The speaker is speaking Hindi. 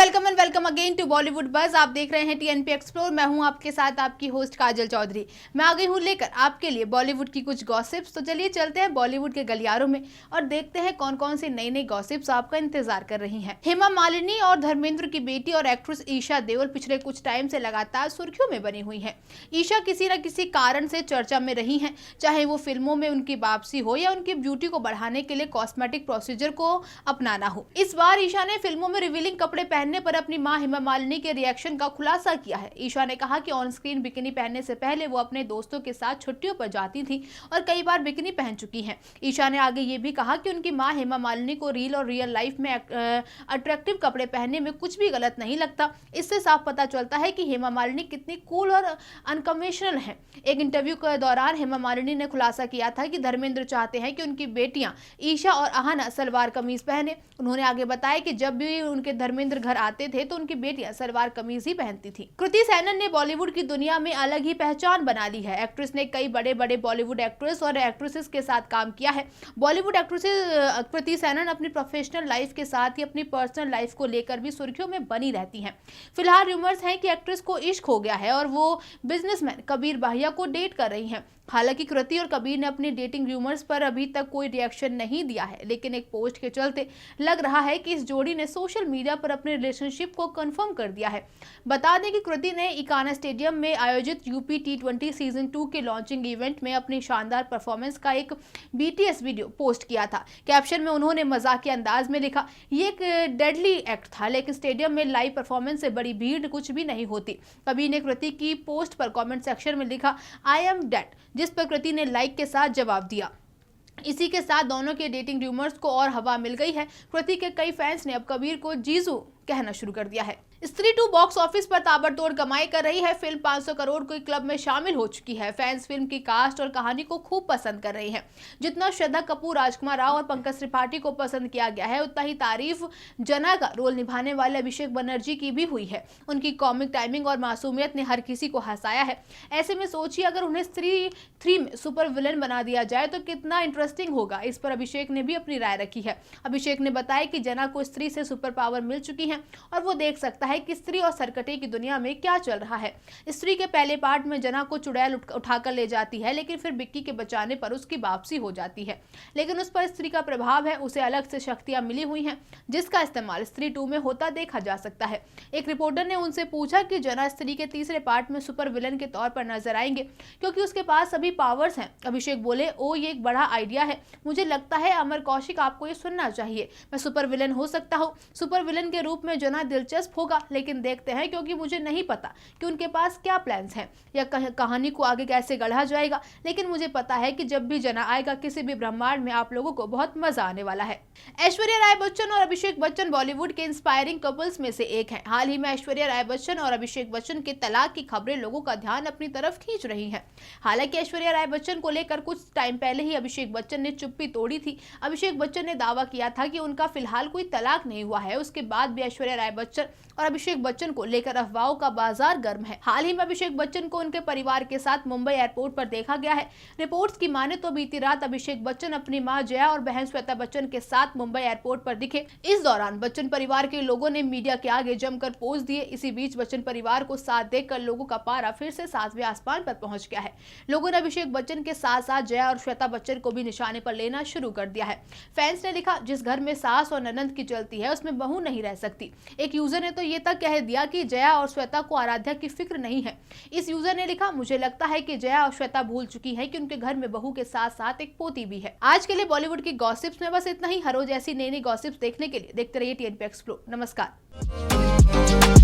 Welcome and welcome again to Bollywood buzz. आप देख रहे हैं टीएनपी एक्सप्लोर। मैं हूं आपके साथ आपकी होस्ट काजल चौधरी। मैं आ गई हूं लेकर आपके लिए बॉलीवुड की कुछ गॉसिप्स। तो चलिए चलते हैं बॉलीवुड के गलियारों में और देखते हैं कौन कौन सी नई नई गॉसिप्स आपका इंतजार कर रही हैं। हेमा मालिनी और धर्मेंद्र की बेटी और एक्ट्रेस ईशा देओल पिछले कुछ टाइम से लगातार सुर्खियों में बनी हुई है। ईशा किसी न किसी कारण से चर्चा में रही है, चाहे वो फिल्मों में उनकी वापसी हो या उनकी ब्यूटी को बढ़ाने के लिए कॉस्मेटिक प्रोसीजर को अपनाना हो। इस बार ईशा ने फिल्मों में रिवीलिंग कपड़े पहनने पर अपनी मां हेमा मालिनी के रिएक्शन का खुलासा किया है। ईशा ने कहा कि ऑन स्क्रीन बिकिनी पहनने से पहले वो अपने दोस्तों के साथ छुट्टियों पर जाती थी और कई बार बिकिनी पहन चुकी हैं। ईशा ने आगे ये भी कहा कि उनकी मां हेमा मालिनी को रील और रियल लाइफ में अट्रैक्टिव कपड़े पहनने में कुछ भी गलत नहीं लगता। इससे साफ पता चलता है कि हेमा मालिनी कितनी कूल और अनकन्वेंशनल है। एक इंटरव्यू के दौरान हेमा मालिनी ने खुलासा किया था कि धर्मेंद्र चाहते हैं कि उनकी बेटियां ईशा और अहाना सलवार कमीज पहने। उन्होंने आगे बताया कि जब भी उनके धर्मेंद्र घर आते थे तो उनकी बेटियां सलवार कमीज ही पहनती थी। कृति सेनन ने बॉलीवुड की दुनिया में अलग ही पहचान बना ली है। एक्ट्रेस ने कई बड़े बड़े बॉलीवुड एक्ट्रेस और एक्ट्रेसेस के साथ काम किया है। बॉलीवुड एक्ट्रेस कृति सेनन अपनी प्रोफेशनल लाइफ के साथ ही अपनी पर्सनल लाइफ को लेकर भी सुर्खियों में बनी रहती हैं। फिलहाल रूमर्स हैं कि एक्ट्रेस को इश्क हो गया है और वो बिजनेसमैन कबीर बाहिया को डेट कर रही हैं। हालांकि कृति और कबीर ने अपनी डेटिंग रूमर्स पर अभी तक कोई रिएक्शन नहीं दिया है, लेकिन एक पोस्ट के चलते लग रहा है कि इस जोड़ी ने सोशल मीडिया पर अपने रिलेशनशिप को कंफर्म कर दिया है। बता दें कि कृति ने इकाना स्टेडियम में आयोजित यूपी T20 सीजन 2 के लॉन्चिंग इवेंट में अपनी शानदार परफॉर्मेंस का एक BTS वीडियो पोस्ट किया था। कैप्शन में उन्होंने मजाकिया अंदाज में लिखा, ये एक डेडली एक्ट था, लेकिन स्टेडियम में लाइव परफॉर्मेंस से बड़ी भीड़ कुछ भी नहीं होती। कबीर ने कृति की पोस्ट पर कमेंट सेक्शन में लिखा, आई एम डेड, जिस पर कृति ने लाइक के साथ जवाब दिया। इसी के साथ दोनों के डेटिंग रूमर्स को और हवा मिल गई है। कृति के कई फैंस ने अब कबीर को जीजू कहना शुरू कर दिया है। स्त्री 2 बॉक्स ऑफिस पर ताबड़तोड़ कमाई कर रही है। फिल्म 500 करोड़ के क्लब में शामिल हो चुकी है। फैंस फिल्म की कास्ट और कहानी को खूब पसंद कर रहे हैं। जितना श्रद्धा कपूर, राजकुमार राव और पंकज त्रिपाठी को पसंद किया गया है, उतना ही तारीफ जना का रोल निभाने वाले अभिषेक बनर्जी की भी हुई है। उनकी कॉमिक टाइमिंग और मासूमियत ने हर किसी को हंसाया है। ऐसे में सोचिए अगर उन्हें स्त्री 3 में सुपर विलन बना दिया जाए तो कितना इंटरेस्टिंग होगा। इस पर अभिषेक ने भी अपनी राय रखी है। अभिषेक ने बताया कि जना को स्त्री से सुपर पावर मिल चुकी है और वो देख सकता है कि स्त्री और सरकटे की दुनिया में क्या चल रहा है। स्त्री के पहले पार्ट में जना को चुड़ैल उठाकर ले जाती है, लेकिन फिर बिक्की के बचाने पर उसकी वापसी हो जाती है। लेकिन उस पर स्त्री का प्रभाव है, उसे अलग से शक्तियां मिली हुई हैं जिसका इस्तेमाल स्त्री 2 में होता देखा जा सकता है। एक रिपोर्टर ने उनसे पूछा कि जना स्त्री के तीसरे पार्ट में सुपर विलन के तौर पर नजर आएंगे क्योंकि उसके पास सभी पावर्स हैं। अभिषेक बोले, ओ ये एक बड़ा आइडिया है, मुझे लगता है अमर कौशिक आपको ये सुनना चाहिए। मैं सुपर विलन हो सकता हूँ। सुपर विलन के रूप में जना दिलचस्प होगा, लेकिन देखते हैं क्योंकि मुझे नहीं पता कि उनके पास क्या प्लान्स हैं या कहानी को आगे कैसे गढ़ा जाएगा, लेकिन मुझे पता है कि जब भी जना आएगा किसी भी ब्रह्मांड में आप लोगों को बहुत मजा आने वाला है। ऐश्वर्या राय बच्चन और अभिषेक बच्चन बॉलीवुड के इंस्पायरिंग कपल्स में से एक हैं। हाल ही में ऐश्वर्या राय बच्चन और अभिषेक बच्चन के तलाक की खबरें लोगों का ध्यान अपनी तरफ खींच रही हैं। हालांकि ऐश्वर्या राय बच्चन को लेकर कुछ टाइम पहले ही अभिषेक बच्चन ने चुप्पी तोड़ी थी। अभिषेक बच्चन ने दावा किया था कि उनका फिलहाल कोई तलाक नहीं हुआ है। उसके बाद भी ऐश्वर्या राय बच्चन और अभिषेक बच्चन को लेकर अफवाहों का बाजार गर्म है। हाल ही में अभिषेक बच्चन को उनके परिवार के साथ मुंबई एयरपोर्ट पर देखा गया है। रिपोर्ट्स की माने तो बीती रात अभिषेक बच्चन अपनी मां जया और बहन श्वेता बच्चन के साथ मुंबई एयरपोर्ट पर दिखे। इस दौरान बच्चन परिवार के लोगों ने मीडिया के आगे जमकर पोज दिए। इसी बीच बच्चन परिवार को साथ देखकर लोगों का पारा फिर से 7वें आसमान पर पहुंच गया है। लोगों ने अभिषेक बच्चन के साथ साथ जया और श्वेता बच्चन को भी निशाने पर लेना शुरू कर दिया है। फैंस ने लिखा, जिस घर में सास और ननंद की चलती है उसमें बहू नहीं रह सकती। एक यूजर ने तो ये तक कह दिया कि जया और श्वेता को आराध्या की फिक्र नहीं है। इस यूजर ने लिखा, मुझे लगता है कि जया और श्वेता भूल चुकी है कि उनके घर में बहू के साथ साथ एक पोती भी है। आज के लिए बॉलीवुड की गॉसिप्स में बस इतना ही। हर रोज ऐसी नई नई गॉसिप्स देखने के लिए देखते रहिए टीएनपी एक्सप्लोर। नमस्कार।